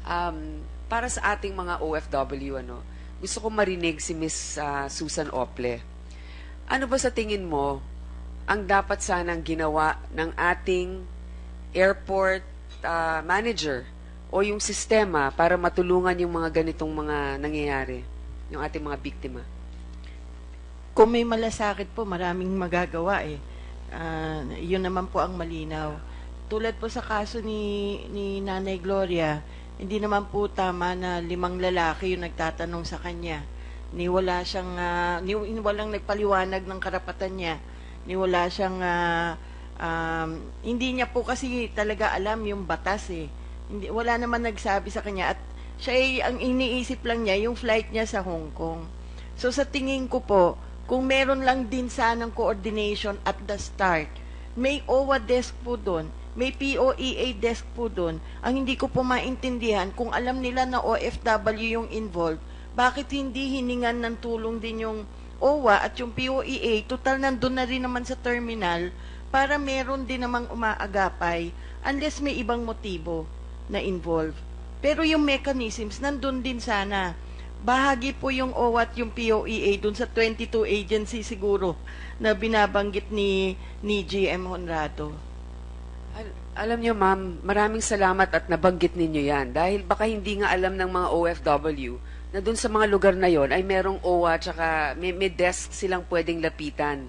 Para sa ating mga OFW, gusto ko marinig si Miss Susan Ople. Ano ba sa tingin mo ang dapat sanang ginawa ng ating airport manager o yung sistema para matulungan yung mga ganitong mga nangyayari, yung ating mga biktima? Kung may malasakit po, maraming magagawa eh. Yun naman po ang malinaw. Tulad po sa kaso ni Nanay Gloria, hindi naman po tama na 5 lalaki yung nagtatanong sa kanya. Wala siyang, walang nagpaliwanag ng karapatan niya. Wala siyang, hindi niya po kasi talaga alam yung batas eh. Wala naman nagsabi sa kanya at siya ay, ang iniisip lang niya, yung flight niya sa Hong Kong. So sa tingin ko po, kung meron lang din sanang coordination at the start, may OWA desk po doon, may POEA desk po doon. Ang hindi ko po maintindihan, kung alam nila na OFW yung involved, bakit hindi hiningan ng tulong din yung OWA at yung POEA? Total nandun na rin naman sa terminal para meron din namang umaagapay unless may ibang motibo na involved. Pero yung mechanisms, nandun din sana. Bahagi po yung OWA at yung POEA dun sa 22 agency siguro na binabanggit ni GM Honrado. Alam niyo, ma'am, maraming salamat at nabanggit ninyo yan. Dahil baka hindi nga alam ng mga OFW na dun sa mga lugar na yon ay merong OWA at may desk silang pwedeng lapitan.